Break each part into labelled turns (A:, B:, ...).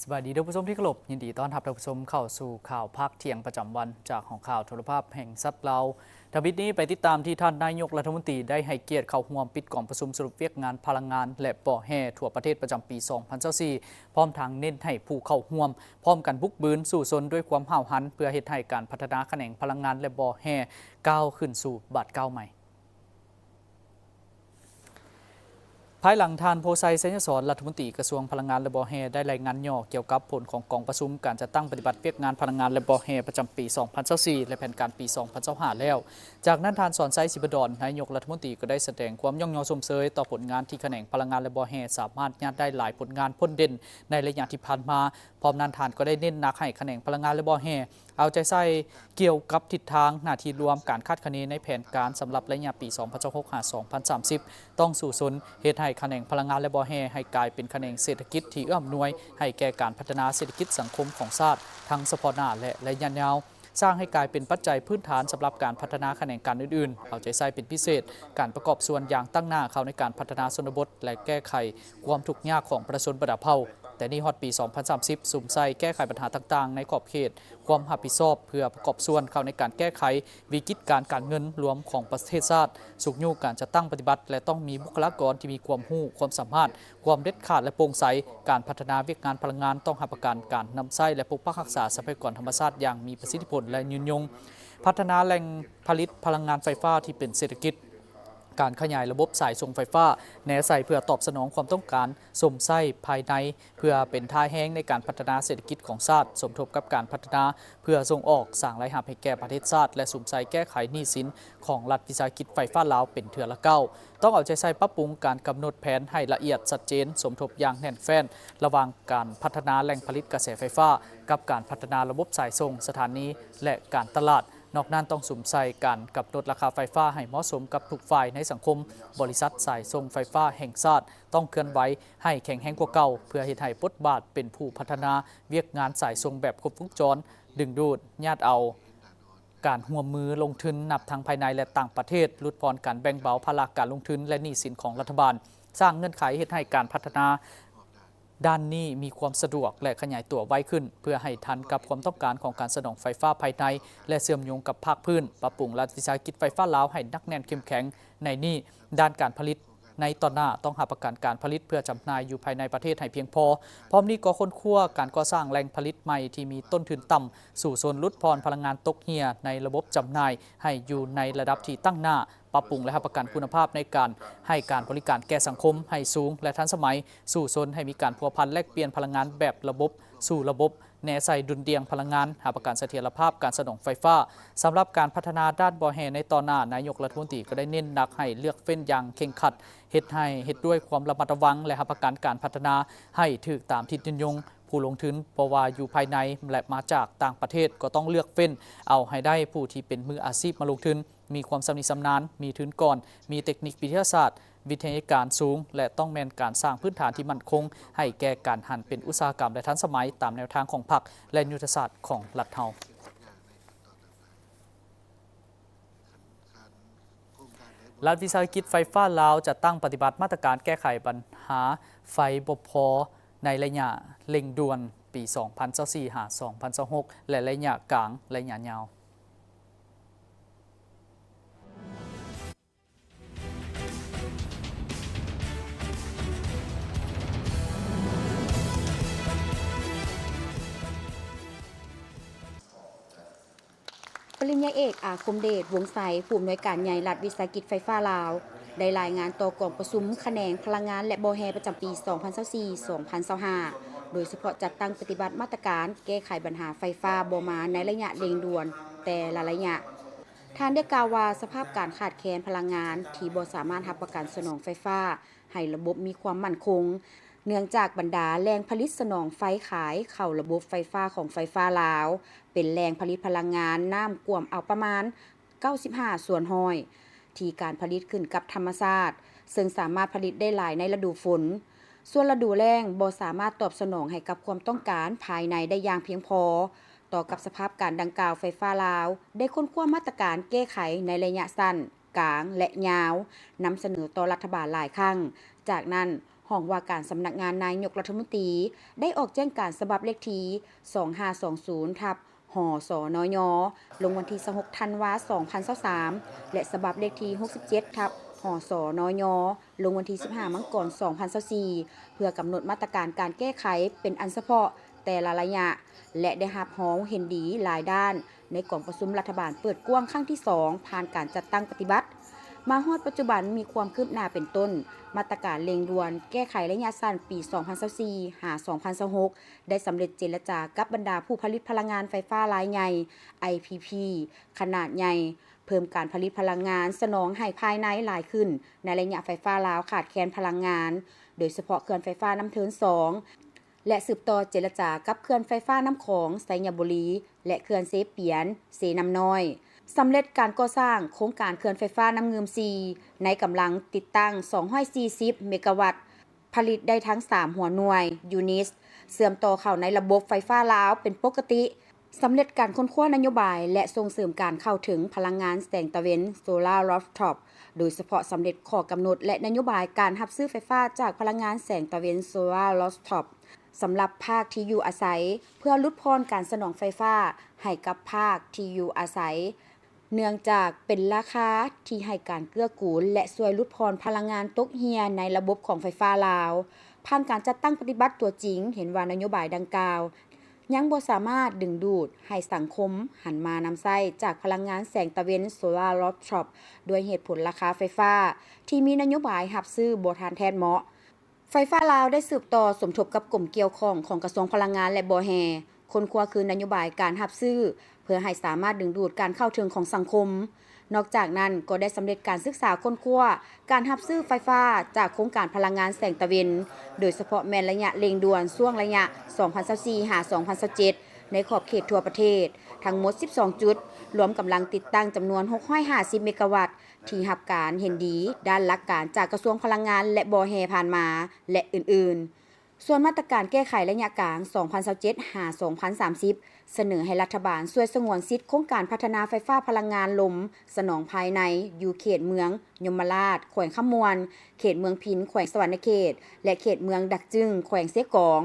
A: สวัสดีท่านผู้ชมที่เคารพยินดีต้อนรับท่านผู้ชมเข้าสู่ข่าวภาคเที่ยงประจำวันจากของข่าวโทรภาพแห่งซับเราทวิตนี้ไปติดตามที่ท่านนายกรัฐมนตรีได้ให้เกียรติเข้าร่วมปิดกล่องประชุมสรุปเวียกงานพลังงานและป่อแห่ทั่วประเทศประจำปี 2024 พร้อมทางเน้นให้ผู้เข้าร่วมพร้อมกันบุกบืนสู่ซนด้วยความห้าวหันเพื่อเฮ็ดให้การพัฒนาแขนงพลังงานและป่อแห่ก้าวขึ้นสู่บาทก้าวใหม่ภายหลังทานโพไซเซญสอนรัฐมนตรีกระทรวงพลังงานและบ่อแห่ได้รายงานย่อเกี่ยวกับผลของกองประชุมการจัดตั้งปฏิบัติเวียกงานพลังงานและบ่อแห่ประจำปี 2024 และแผนการปี 2025 แล้วจากนั้นทานสอนไซศิบดรนายกรัฐมนตรีก็ได้แสดงความย่องยอชมเชยต่อผลงานที่แขนงพลังงานและบ่อแห่สามารถยัดได้หลายผลงานพ้นเด่นในระยะที่ผ่านมาพร้อมนั้นทานก็ได้เน้นหนักให้แขนงพลังงานและบ่อแห่เอาใจใส่เกี่ยวกับทิศทางหน้าที่รวมการคาดคะเนในแผนการสำหรับระยะปี 2026-2030 ต้องสู่สนเหตุให้แขนงพลังงานและบ่อแห่ให้กลายเป็นแขนงเศรษฐกิจที่เอื้อมหน่วยให้แก่การพัฒนาเศรษฐกิจสังคมของชาติทั้งเฉพาะหน้าและระยะยาวสร้างให้กลายเป็นปัจจัยพื้นฐานสำหรับการพัฒนาแขนงการอื่นๆเอาใจใส่เป็นพิเศษการประกอบส่วนอย่างตั้งหน้าเข้าในการพัฒนาชนบทและแก้ไขความทุกข์ยากของประชาชนระดับเผ่าแต่นี่ฮอดปี 2030 สุ่มใส่แก้ไขปัญหาต่างๆในขอบเขตความรับผิดชอบเพื่อประกอบส่วนเข้าในการแก้ไขวิกฤตการเงินรวมของประเทศชาติสุขยูการจะตั้งปฏิบัติและต้องมีบุคลากรที่มีความรู้ความสามารถความเด็ดขาดและโปร่งใสการพัฒนาเวียกงานพลังงานต้องรับประกันการนำใช้และปกปักรักษาทรัพยากรธรรมชาติอย่างมีประสิทธิผลและยืนยงพัฒนาแหล่งผลิตพลังงานไฟฟ้าที่เป็นเศรษฐกิจการขยายระบบสายส่งไฟฟ้าแนวใส่เพื่อตอบสนองความต้องการสมไส้ภายในเพื่อเป็นท่าแห้งในการพัฒนาเศรษฐกิจของชาติสมทบกับการพัฒนาเพื่อส่งออกสร้างรายรับให้แก่ประเทศชาติและสมไส้แก้ไขหนี้สินของรัฐวิสาหกิจไฟฟ้าลาวเป็นเถื่อละเก้าต้องเอาใจใส่ปรับปรุงการกำหนดแผนให้ละเอียดชัดเจนสมทบอย่างแน่นแฟ้นระหว่างการพัฒนาแหล่งผลิตกระแสไฟฟ้ากับการพัฒนาระบบสายส่งสถานีและการตลาดนอกนั้นต้องสุ่มใส่การกำหนดราคาไฟฟ้าให้เหมาะสมกับทุกฝ่ายในสังคมบริษัทสายส่งไฟฟ้าแห่งชาติต้องเคลื่อนไหวให้แข็งแรงกว่าเก่าเพื่อให้ไทยบทบาทเป็นผู้พัฒนาเวียกงานสายส่งแบบครบวงจรดึงดูดญาติเอาการร่วมมือลงทุนนับทางภายในและต่างประเทศลดผ่อนการแบ่งเบาภาระการลงทุนและหนี้สินของรัฐบาลสร้างเงื่อนไขให้การพัฒนาด้านนี้มีความสะดวกและขยายตัวไวขึ้นเพื่อให้ทันกับความต้องการของการสนองไฟฟ้าภายในและเชื่อมโยงกับภาคพื้นปรับปรุงรัฐวิสาหกิจไฟฟ้าลาวให้นักแน่นเข้มแข็งในนี้ด้านการผลิตในตอนหน้าต้องหาประกันการผลิตเพื่อจำหน่ายอยู่ภายในประเทศให้เพียงพอพร้อมนี้ก็ค้นคว้าการก่อสร้างแหล่งผลิตใหม่ที่มีต้นทุนต่ำสู่โซนลดพรพลังงานตกเหี่ยในระบบจำหน่ายให้อยู่ในระดับที่ตั้งหน้าปรับปรุงและให้ประกันคุณภาพในการให้การบริการแก่สังคมให้สูงและทันสมัยสู่โซนให้มีการพัวพันแลกเปลี่ยนพลังงานแบบระบบสู่ระบบแนวใส่ดุลเดียงพลังงานหาประกันเสถียรภาพการสนองไฟฟ้าสำหรับการพัฒนาด้านบ่อแห่ในตอนหน้านายกรัฐมนตรีก็ได้เน้นหนักให้เลือกเฟ้นอย่างเข่งขัดเฮ็ดด้วยความระมัดระวังและหาประกันการพัฒนาให้ถูกตามทิศยงผู้ลงทุนเพราะว่าอยู่ภายในและมาจากต่างประเทศก็ต้องเลือกเฟ้นเอาให้ได้ผู้ที่เป็นมืออาชีพมาลงทุนมีความชำนิชำนาญมีทุนก่อนมีเทคนิควิทยาศาสตร์วิทยาการสูงและต้องแม่นการสร้างพื้นฐานที่มั่นคงให้แก่การหันเป็นอุตสาหกรรมและทันสมัยตามแนวทางของพรรคและยุทธศาสตร์ของรัฐเฮารัฐวิสาหกิจไฟฟ้าลาวจะตั้งปฏิบัติมาตรการแก้ไขปัญหาไฟบ่พอในระยะเร่งด่วนปี 2024-2026 และระยะกลางระยะยาว
B: ปริญญาเอกอาคมเดชวงศ์ใสผู้อำนวยการใหญ่รัฐวิสาหกิจไฟฟ้าลาวได้รายงานต่อกองประชุมแขนงพลังงานและบ่อแห่ประจำปี 2024-2025 โดยเฉพาะจัดตั้งปฏิบัติมาตรการแก้ไขปัญหาไฟฟ้าบ่มาในระยะเร่งด่วนแต่ละระยะท่านได้กล่าวว่าสภาพการขาดแคลนพลังงานที่บ่สามารถรับประกันสนองไฟฟ้าให้ระบบมีความมั่นคงเนื่องจากบรรดาแหล่งผลิตสนองไฟขายเข้าระบบไฟฟ้าของไฟฟ้าลาวเป็นแหล่งผลิตพลังงานน้ำกวมเอาประมาณ 95 ส่วนห้อยที่การผลิตขึ้นกับธรรมชาติซึ่งสามารถผลิตได้หลายในฤดูฝนส่วนฤดูแล้งบ่สามารถตอบสนองให้กับความต้องการภายในได้อย่างเพียงพอต่อกับสภาพการดังกล่าวไฟฟ้าลาวได้ค้นคว้ามาตรการแก้ไขในระยะสั้นกลางและยาวนำเสนอต่อรัฐบาลหลายครั้งจากนั้น ห้องว่าการสำนักงานนายกรัฐมนตรีได้ออกแจ้งการฉบับเลขที่2520/หสนยลงวันที่26ธันวาคม2023และฉบับเลขที่67/หสนยลงวันที่15มังกร2024เพื่อกำหนดมาตรการการแก้ไขเป็นอันเฉพาะแต่ละระยะและได้รับฮ้องเห็นดีหลายด้านในกองประชุมรัฐบาลเปิดกว้างครั้งที่2ผ่านการจัดตั้งปฏิบัติมาฮอดปัจจุบันมีความคืบหน้าเป็นต้นมาตรการเร่งด่วนแก้ไขระยะสั้นปี 2024 หา 2026 ได้สำเร็จเจรจากับบรรดาผู้ผลิตพลังงานไฟฟ้ารายใหญ่ IPP ขนาดใหญ่เพิ่มการผลิตพลังงานสนองให้ภายในหลายขึ้นในระยะไฟฟ้าลาวขาดแคลนพลังงานโดยเฉพาะเขื่อนไฟฟ้าน้ำเทิน2และสืบต่อเจรจากับเขื่อนไฟฟ้าน้ำของไสยบุรีและเขื่อนเสเปียนเสน้ำน้อยสำเร็จการก่อสร้างโครงการเขื่อนไฟฟ้าน้ำเงิม4ในกำลังติดตั้ง240เมกะวัตต์ผลิตได้ทั้ง3หัวหน่วยยูนิตเชื่อมต่อเข้าในระบบไฟฟ้าลาวเป็นปกติสำเร็จการค้นคว้านโยบายและส่งเสริมการเข้าถึงพลังงานแสงตะเวนโซลาร์รูฟท็อปโดยเฉพาะสำเร็จข้อกำหนดและนโยบายการรับซื้อไฟฟ้าจากพลังงานแสงตะเวนโซลาร์รูฟท็อปสำหรับภาคที่อยู่อาศัยเพื่อลดพรการสนองไฟฟ้าให้กับภาคที่อยู่อาศัยเนื่องจากเป็นราคาที่ให้การเกื้อกูลและช่วยลดพรพลังงานตกเหี่ยในระบบของไฟฟ้าลาวผ่านการจัดตั้งปฏิบัติตัวจริงเห็นว่านโยบายดังกล่าวยังบ่สามารถดึงดูดให้สังคมหันมานำใช้จากพลังงานแสงตะเวนโซลาร์รูฟท็อปด้วยเหตุผลราคาไฟฟ้าที่มีนโยบายรับซื้อบ่ทันแทนเหมาะไฟฟ้าลาวได้สืบต่อสมทบกับกรมเกี่ยวข้องของกระทรวงพลังงานและบ่แฮคนคว้าคืนนโยบายการรับซื้อเพื่อให้สามารถดึงดูดการเข้าถึงของสังคมนอกจากนั้นก็ได้สำเร็จการศึกษาค้นคว้าการรับซื้อไฟฟ้าจากโครงการพลังงานแสงตะเวนโดยเฉพาะแม่นระยะเร่งด่วนช่วงระยะ 2024 หา 2027 ในขอบเขตทั่วประเทศทั้งหมด 12 จุดรวมกำลังติดตั้งจำนวน 650 เมกะวัตต์ที่รับการเห็นดีด้านหลักการจากกระทรวงพลังงานและบ่แฮผ่านมาและอื่นๆส่วนมาตรการแก้ไขระยะกลาง 2027 หา 2030 เสนอให้รัฐบาลช่วยสงวนสิทธิ์โครงการพัฒนาไฟฟ้าพลังงานลมสนองภายในอยู่เขตเมืองยมราชแขวงขมวน เขตเมืองพิณแขวงสวรรณเขตและเขตเมืองดักจึงแขวงเสกอง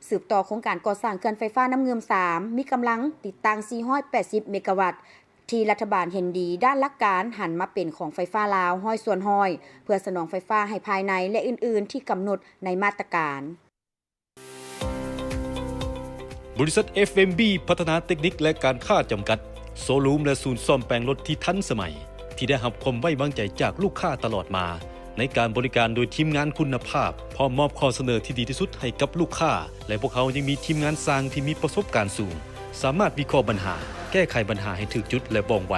B: สืบต่อโครงการก่อสร้างเขื่อนไฟฟ้าน้ำเงิม3มีกำลังติดตั้ง480เมกะวัตต์ที่รัฐบาลเห็นดีด้านหลักการหันมาเป็นของไฟฟ้าลาวห้อยส่วนห้อยเพื่อสนองไฟฟ้าให้ภายในและอื่นๆที่กำหนดในมาตรการ
C: บริษัท FMB พัฒนาเทคนิคและการค้าจำกัดโซลูมและศูนย์ซ่อมแปลงรถที่ทันสมัยที่ได้รับความไว้วางใจจากลูกค้าตลอดมาในการบริการโดยทีมงานคุณภาพพร้อมมอบข้อเสนอที่ดีที่สุดให้กับลูกค้าและพวกเขายังมีทีมงานสร้างที่มีประสบการณ์สูงสามารถวิเคราะห์ปัญหาแก้ไขปัญหาให้ถูกจุดและว่องไว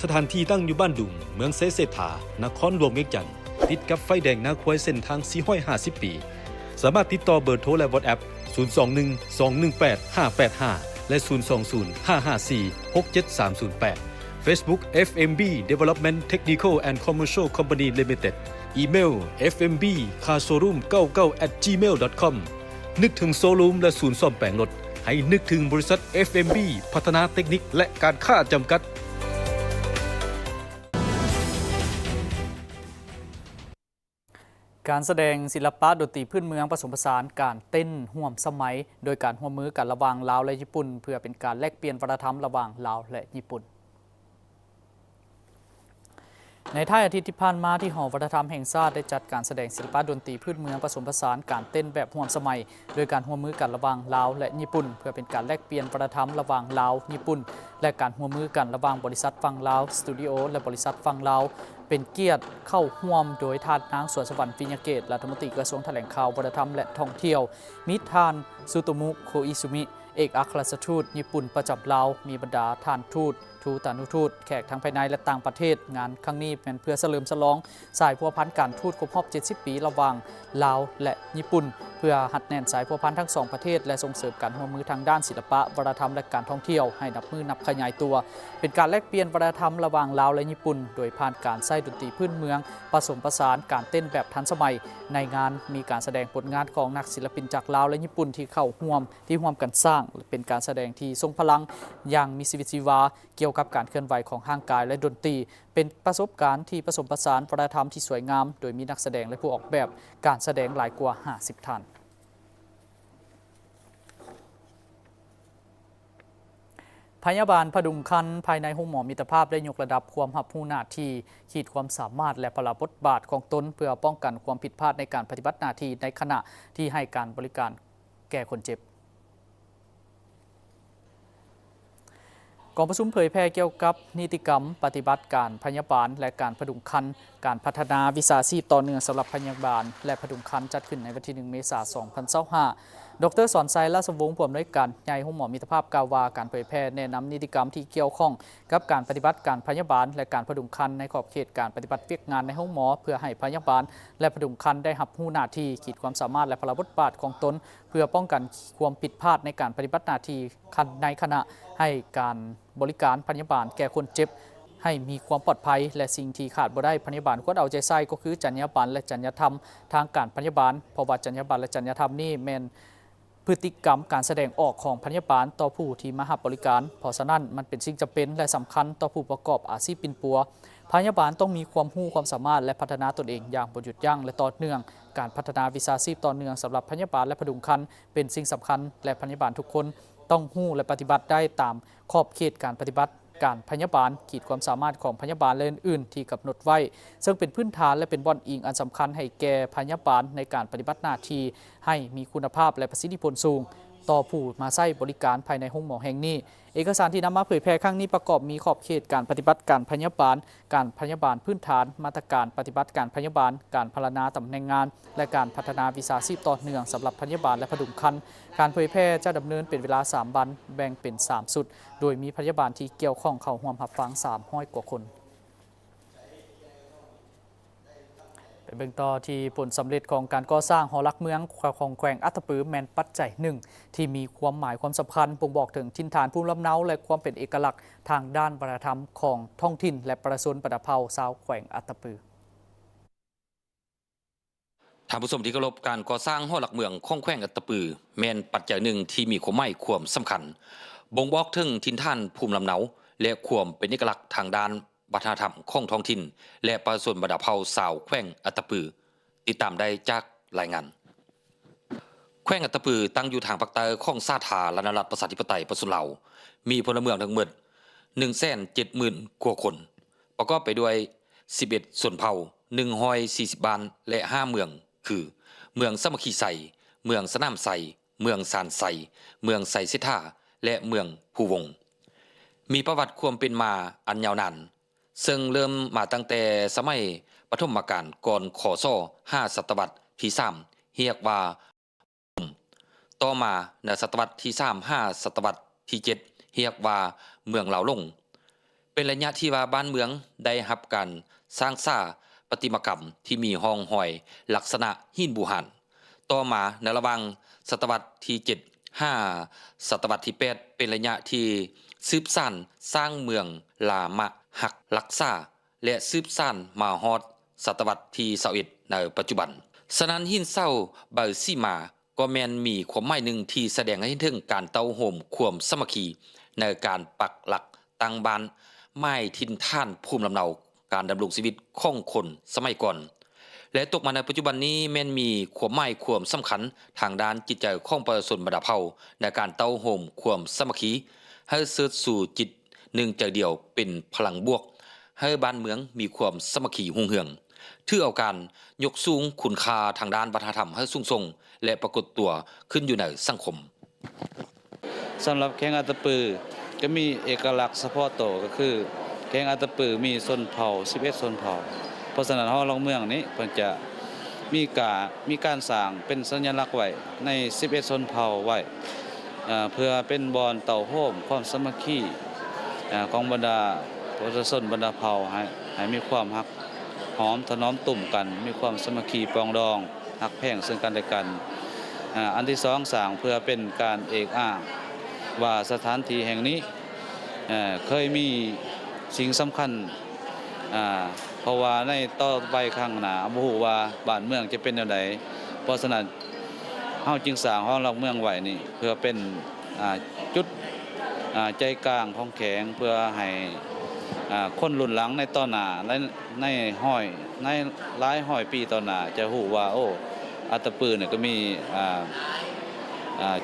C: สถานที่ตั้งอยู่บ้านดุงเมืองเซเสถานครหลวงเวียงจันทน์ติดกับไฟแดงนาควายเส้นทาง450 ปีสามารถติดต่อเบอร์โทรและ WhatsApp 021-218-585 และ 020-554-67308 Facebook FMB Development Technical and Commercial Company Limited อีเมล fmbcarshowroom99@gmail.com นึกถึงโซลูมและศูนย์ซ่อมแปลงรถให้นึกถึงบริษัท FMB พัฒนาเทคนิคและการค้าจำกัด
A: การแสดงศิลปะดนตรีพื้นเมืองผสมผสานการเต้นร่วมสมัยโดยการร่วมมือกันระหว่างลาวและญี่ปุ่นเพื่อเป็นการแลกเปลี่ยนวัฒนธรรมระหว่างลาวและญี่ปุ่นในท้ายอาทิตย์ที่ผ่านมาที่หอวัฒนธรรมแห่งชาติได้จัดการแสดงศิลปะดนตรีพื้นเมืองผสมผสานการเต้นแบบร่วมสมัยโดยการร่วมมือกันระหว่างลาวและญี่ปุ่นเพื่อเป็นการแลกเปลี่ยนวัฒนธรรมระหว่างลาวญี่ปุ่นและการร่วมมือกันระหว่างบริษัทฝั่งลาวสตูดิโอและบริษัทฝั่งลาวเป็นเกียรติเข้าร่วมโดยท่านนางสวนสวรรค์ปิญญเกตรัฐมนตรีกระทรวงแถลงข่าววัฒนธรรมและท่องเที่ยวมิท่านซูโตมุโคอิซุมิเอกอัครราชทูตญี่ปุ่นประจำลาวมีบรรดาท่านทูตตานุทูตแขกทั้งภายในและต่างประเทศงานครั้งนี้เป็นเพื่อเฉลิมฉลองสายพัวพันการทูตครบรอบ70 ปีระหว่างลาวและญี่ปุ่นเพื่อหัดแน่นสายพัวพันทั้ง2ประเทศและส่งเสริมการร่วมมือทางด้านศิลปะวัฒนธรรมและการท่องเที่ยวให้นับมือนับขยายตัวเป็นการแลกเปลี่ยนวัฒนธรรมระหว่างลาวและญี่ปุ่นโดยผ่านการใช้ดนตรีพื้นเมืองผสมผสานการเต้นแบบทันสมัยในงานมีการแสดงผลงานของนักศิลปินจากลาวและญี่ปุ่นที่เข้าร่วมกันสร้างเป็นการแสดงที่ทรงพลังอย่างมีชีวิตชีวาเกี่ยว ยวกับการเคลื่อนไหวของร่างกายและดนตรีเป็นประสบการณ์ที่ผสมผสานวัฒนธรรมที่สวยงามโดยมีนักแสดงและผู้ออกแบบการแสดงหลายกว่า50ท่านพยาบาลพดุงคันภายในห้องหมอมิตรภาพได้ยกระดับความรับรู้หน้าที่ขีดความสามารถและพลบทบาทของตนเพื่อป้องกันความผิดพลาดในการปฏิบัติหน้าที่ในขณะที่ให้การบริการแก่คนเจ็บกองประชุมเผยแพร่เกี่ยวกับนิติกรรมปฏิบัติการพยาบาลและการพดุงคันการพัฒนาวิชาชีพต่อเนื่องสำหรับพยาบาลและพดุงคันจัดขึ้นในวันที่ 1 เมษายน 2025ดร.สอนไซราชวงศ์ผู้อำนวยการใหญ่ห้องหมอมิตรภาพกล่าวว่าการเผยแพร่แนะนำนิติกรรมที่เกี่ยวข้องกับการปฏิบัติการพยาบาลและการพดุงคันในขอบเขตการปฏิบัติเวียกงานในห้องหมอเพื่อให้พยาบาลและพดุงคันได้รับรู้หน้าที่ขีดความสามารถและพลบทบาทของตนเพื่อป้องกันความผิดพลาดในการปฏิบัติหน้าที่ในขณะให้การบริการพยาบาลแก่คนเจ็บให้มีความปลอดภัยและสิ่งที่ขาดบ่ได้พยาบาลควรเอาใจใส่ก็คือจรรยาบรรณและจรรยธรรมทางการพยาบาลเพราะว่าจรรยาบรรณและจรรยธรรมนี่แม่นพฤติกรรมการแสดงออกของพยาบาลต่อผู้ที่มารับบริการเพราะฉะนั้นมันเป็นสิ่งจำเป็นและสำคัญต่อผู้ประกอบอาชีพปิ่นปัวพยาบาลต้องมีความรู้ความสามารถและพัฒนาตนเองอย่างบ่หยุดยั้งและต่อเนื่องการพัฒนาวิชาชีพต่อเนื่องสำหรับพยาบาลและพดุงคันเป็นสิ่งสำคัญและพยาบาลทุกคนต้องรู้และปฏิบัติได้ตามขอบเขตการปฏิบัติการพยาบาลขีดความสามารถของพยาบาลและอื่นๆที่กำหนดไว้ซึ่งเป็นพื้นฐานและเป็นบ่อนอิงอันสำคัญให้แก่พยาบาลในการปฏิบัติหน้าที่ให้มีคุณภาพและประสิทธิผลสูงต่อผู้มาใช้บริการภายในห้องหมอแห่งนี้เอกสารที่นำมาเผยแพร่ครั้งนี้ประกอบมีขอบเขตการปฏิบัติการพยาบาลพื้นฐานมาตรการปฏิบัติการพยาบาลการพัฒนาตำแหน่งงานและการพัฒนาวิชาชีพต่อเนื่องสำหรับพยาบาลและพดุงคันการเผยแพร่จะดำเนินเป็นเวลา3 วันแบ่งเป็น3สุดโดยมีพยาบาลที่เกี่ยวข้องเข้าร่วมรับฟัง300 กว่าคนเป็นเบื้องต่อที่ผลสำเร็จของการก่อสร้างหอลักเมืองของแขวงอัตตปือแมนปัจจัยหนึ่งที่มีความหมายความสำคัญบ่งบอกถึงถิ่นฐานภูมิลำเนาและความเป็นเอกลักษณ์ทางด้านวัฒนธรรมของท้องถิ่นและประชาชนประดับเผ่าชาวแขวงอัตตปือ
D: ท่านผู้ชมที่เคารพการก่อสร้างหอหลักเมืองของแขวงอัตตปือแม่นปัจจัยหนึ่งที่มีความหมายความสำคัญบ่งบอกถึงถิ่นฐานภูมิลำเนาและความเป็นเอกลักษณ์ทางด้านวัฒนธรรมของท้องถิ่นและประชาชนประดับเผ่าชาวแขวงอัตตปือติดตามได้จากรายงานแขวงอัตตปือตั้งอยู่ทางภาคใต้ของสาธารณรัฐประชาธิปไตยประชาชนลาวมีพลเมืองทั้งหมด 170,000 กว่าคนประกอบไปด้วย11ชนเผ่า140บ้านและ5เมืองคือเมืองสามัคคีไสเมืองสนามไสเมืองสานไสเมืองไสเสถาและเมืองภูวงมีประวัติความเป็นมาอันยาวนานซึ่งเริ่มมาตั้งแต่สมัยปฐมกาลก่อนคศ5ศตวรรษที่3เรียกว่าต่อมาในศตวรรษที่5ศตวรรษที่7เรียกว่าเมืองเหลาลงเป็นระยะที่ว่าบ้านเมืองได้รับการสร้างสร้างประติมากรรมที่มีห้องหอยลักษณะหินบูหานต่อมาในระหว่างศตวรรษที่7 5ศตวรรษที่8เป็นระยะที่สืบสานสร้างเมืองลามะหักลักษาและสืบสานมาฮอดศตวรรษที่21ในปัจจุบันฉะนั้นหินเศร้าบาซีมาก็แม่นมีความหมายหนึ่งที่แสดงให้ถึงการเต้าโหมความสามัคคีในการปักหลักตั้งบ้านไม้ถิ่นฐานภูมิลำเนาการดำรงชีวิตของคนสมัยก่อนและตกมาในปัจจุบันนี้แม่นมีความหมายความสำคัญทางด้านจิตใจของประชาชนบรรดาเผ่าในการเต้าโหมความสามัคคีให้เสิร์ชสู่จิตหนึ่งใจเดียวเป็นพลังบวกให้บ้านเมืองมีความสามัคคีรุ่งเรืองถือเอาการยกสูงคุณค่าทางด้านวัฒนธรรมให้สูงส่งและปรากฏตัวขึ้นอยู่ในสังคม
E: สำหรับแขวงอัตตปือก็มีเอกลักษณ์เฉพาะตัวก็คือแขวงอัตตปือมีชนเผ่า11ชนเผ่าเพราะฉะนั้นหอหลักเมืองนี้เพิ่นจะมีการสร้างเป็นสัญลักษณ์ไว้ใน11ชนเผ่าไว้เพื่อเป็นบอนเต่าโฮมความสามัคคีของบรรดาประชาชนบรรดาเผ่าให้มีความรักหอมถนอมตุ่มกันมีความสามัคคีปรองดองรักแพงซึ่งกันและกันอันที่2สร้างเพื่อเป็นการเอกอ้างว่าสถานที่แห่งนี้เคยมีสิ่งสำคัญเพราะว่าในต่อไปข้างหน้าบ่ฮู้ว่าบ้านเมืองจะเป็นแนวใดเพราะฉะนั้นเฮาจึงสร้างหอหลักเมืองไว้นี่เพื่อเป็นจุด ใจกลางของแข็งเพื่อให้คนรุ่นหลังในต่อหน้าและในหลายร้อยปีต่อหน้าจะรู้ว่าโอ้อัตตปือเนี่ยก็มี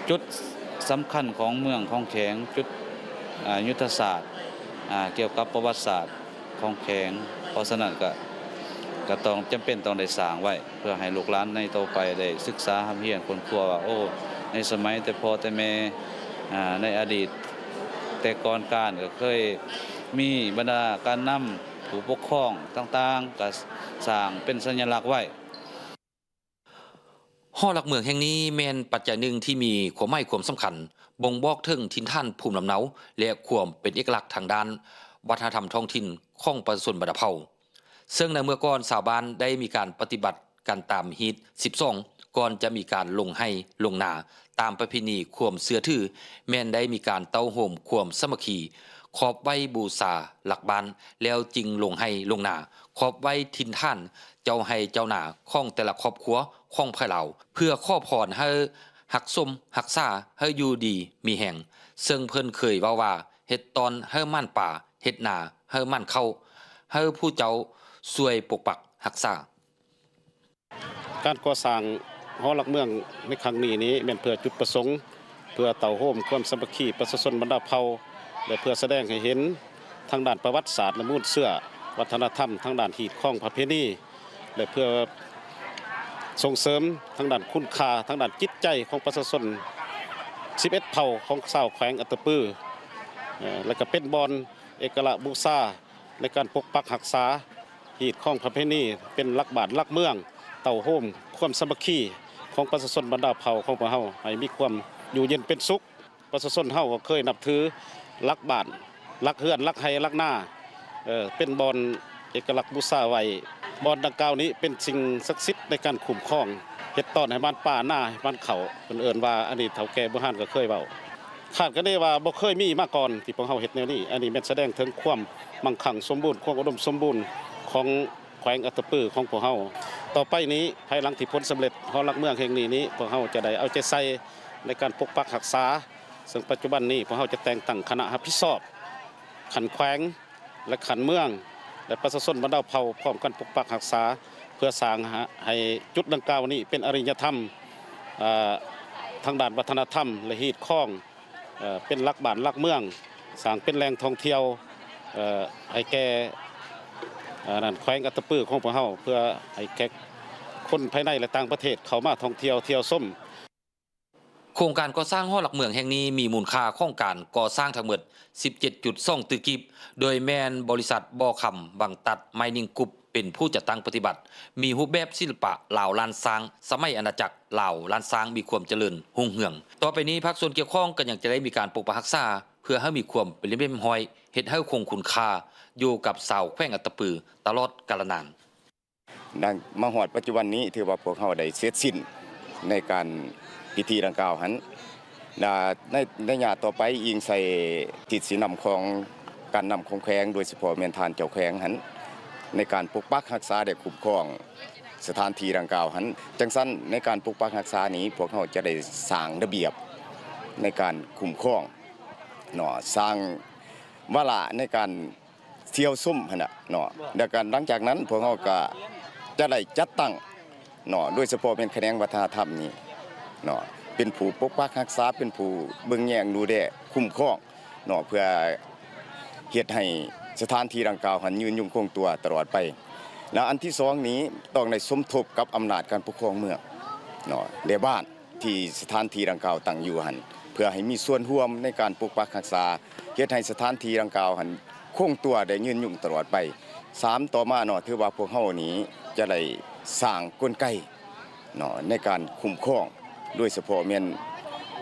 E: จุดสำคัญของเมืองของแข็งจุดยุทธศาสตร์เกี่ยวกับประวัติศาสตร์ของแข็งเพราะฉะนั้นก็ต้องจำเป็นต้องได้สร้างไว้เพื่อให้ลูกหลานในต่อไปได้ศึกษาหำเฮียนค้นคว้าว่าโอ้ในสมัยแต่พ่อแต่แม่ในอดีตแต่ก่อนการก็เคยมีบรรดาการนำผู้ปกครองต่างๆก็สร้างเป็นสัญลักษณ์ไว้
D: หอหลักเมืองแห่งนี้แม่นปัจจัยหนึ่งที่มีความหมายความสำคัญบ่งบอกถึงถิ่นฐานภูมิลำเนาและความเป็นเอกลักษณ์ทางด้านวัฒนธรรมท้องถิ่นของประชาชนบัดเผาซึ่งในเมื่อก่อนชาวบ้านได้มีการปฏิบัติกันตามฮีต12ก่อนจะมีการลงให้ลงนาตามประเพณีความเชื่อถือแม่นได้มีการเต้าโหมความสามัคคีขอบไว้บูชาหลักบ้านแล้วจึงลงให้ลงนาขอบไว้ถิ่นฐานเจ้าให้เจ้านาของแต่ละครอบครัวของภายเราเพื่อขอพรให้หักสมหักษาให้อยู่ดีมีแห่งซึ่งเพิ่นเคยว่าเฮ็ดตอนให้มั่นป่าเฮ็ดนาให้มั่นเข้าให้ผู้เจ้าช่วยปกปักรักษา
F: การก่อสร้างหอหลักเมืองในครั้งนี้แม่นเพื่อจุดประสงค์เพื่อเต่าโฮมความสามัคคีประชาชนบรรดาเผ่าและเพื่อแสดงให้เห็นทางด้านประวัติศาสตร์และมูลเชื่อวัฒนธรรมทางด้านฮีตของประเพณีและเพื่อส่งเสริมทางด้านคุณค่าทางด้านจิตใจของประชาชน11เผ่าของชาวแขวงอัตตปือและก็เป็นบอนเอกลักษณ์บูชาในการปกปักรักษาฮีตของประเพณีเป็นหลักบ้านหลักเมืองเต่าโฮมความสามัคคีของประชาชนบรรดาเผ่าของพวกเฮาให้มีความอยู่เย็นเป็นสุขประชาชนเฮาก็เคยนับถือหลักบ้านหลักเฮือนหลักไห้หลักหน้าเป็นบอนเอกลักษณ์บูชาไว้บอนดังกล่าวนี้เป็นสิ่งศักดิ์สิทธิ์ในการคุ้มครองเฮ็ดต้อนให้บ้านป่าหน้าบ้านเขาเพิ่นเอิ้นว่าอันนี้เฒ่าแก่โบราณก็เคยเว้าคาดกันได้ว่าบ่เคยมีมาก่อนที่พวกเฮาเฮ็ดแนวนี้อันนี้แม่นแสดงถึงความมั่งคั่งสมบูรณ์ความอุดมสมบูรณ์ของแขวงอัตตปือของพวกเฮาต่อไปนี้ภายหลังที่ผลสำเร็จหอหลักเมืองแห่งนี้พวกเฮาจะได้เอาใจใส่ในการปกปักรักษาซึ่งปัจจุบันนี้พวกเฮาจะแต่งตั้งคณะรับผิดชอบขันแขวงและขันเมืองและประชาชนบรรดาเผ่าพร้อมกันปกปักรักษาเพื่อสร้างให้จุดดังกล่าวนี้เป็นอริยธรรมทางด้านวัฒนธรรมและฮีตข้องเป็นหลักบ้านหลักเมืองสร้างเป็นแหล่งท่องเที่ยวให้แก่นั่นแขวงอัตตปือของพวกเฮาเพื่อให้แก่คนภายในและต่างประเทศเข้ามาท่องเที่ยวชม
D: โครงการก่อสร้างหอหลักเมืองแห่งนี้มีมูลค่าของการก่อสร้างทั้งหมด 17.2 ตึกกิบโดยแม่นบริษัทบ่อคำบังตัดไมนิงกรุ๊ปเป็นผู้จัดตั้งปฏิบัติมีรูปแบบศิลปะลาวล้านซางสมัยอาณาจักรลาวล้านซางมีความเจริญรุ่งเรืองต่อไปนี้ภาคส่วนเกี่ยวข้องก็ยังจะได้มีการปกปักรักษาเพื่อให้มีความเป็นเล่มห้อยเฮ็ดให้คงคุณค่าอยู่กับชาวแขวงอัตตปือตลอดกาลนาน
G: ดังมาฮอดปัจจุบันนี้ถือว่าพวกเฮาได้เสร็จสิ้นในการพิธีดังกล่าวหันในญาติต่อไปอิงใส่ทิศสีนำของการนำของแขวงโดยเฉพาะแม่นทานเจ้าแขวงหันในการปกปักรักษาและคุ้มครองสถานที่ดังกล่าวหันจังซั่นในการปกปักรักษานี้พวกเฮาจะได้สร้างระเบียบในการคุ้มครองเนาะสร้างวาระในการเที่ยวซุ่มหั่นน่ะเนาะแล้วก็หลังจากนั้นพวกเฮาก็จะได้จัดตั้งเนาะโดยเฉพาะเป็นแขนงวัฒนธรรมนี้เนาะเป็นผู้ปกปักรักษาเป็นผู้เบิ่งแยงดูแลคุ้มครองเนาะเพื่อเฮ็ดให้สถานที่ดังกล่าวหันยืนยงคงตัวตลอดไปแล้วอันที่2นี้ต้องได้สมทบกับอำนาจการปกครองเมืองเนาะในบ้านที่สถานที่ดังกล่าวตั้งอยู่หันเพื่อให้มีส่วนร่วมในการปกปักรักษาเฮ็ดให้สถานที่ดังกล่าวหันคงตัวได้ยืนยงตลอดไป3ต่อมาเนาะถือว่าพวกเฮานี้จะได้สร้างกลไกเนาะในการคุ้มครองโดยเฉพาะแม่น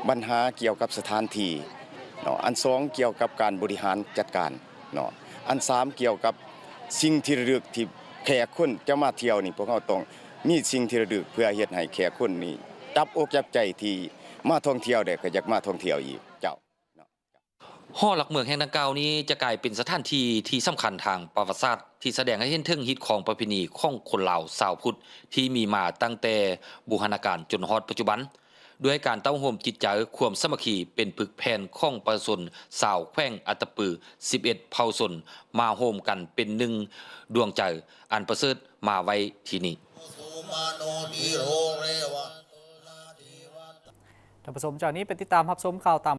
G: ปัญหาเกี่ยวกับสถานที่เนาะอัน2เกี่ยวกับการบริหารจัดการเนาะอัน3เกี่ยวกับสิ่งที่ระลึกที่แขกคนจะมาเที่ยวนี่พวกเฮาต้องมีสิ่งที่ระลึกเพื่อเฮ็ดให้แขกคนนี้จับอกจับใจที่มาท่องเที่ยวได้ก็อยากมาท่องเที่ยวอีกเจ้า
D: หอหลักเมืองแห่งดังกล่าวนี้จะกลายเป็นสถานที่ที่สำคัญทางประวัติศาสตร์ที่แสดงให้เห็นถึงฮิตของประเพณีของคนลาวชาวพุทธที่มีมาตั้งแต่บูรณาการจนฮอดปัจจุบัน ด้วยการเต้าโฮมจิตใจความสามัคคีเป็นปึกแผ่นของประชาชนชาวแขวงอัตตปือ11เผ่าชนมาโฮมกันเป็นหนึ่งดวงใจอันประเสริฐมาไว้ที่นี่
A: ท่านผู้ชมจากนี้ไปติดตามรับชมข่าวตาม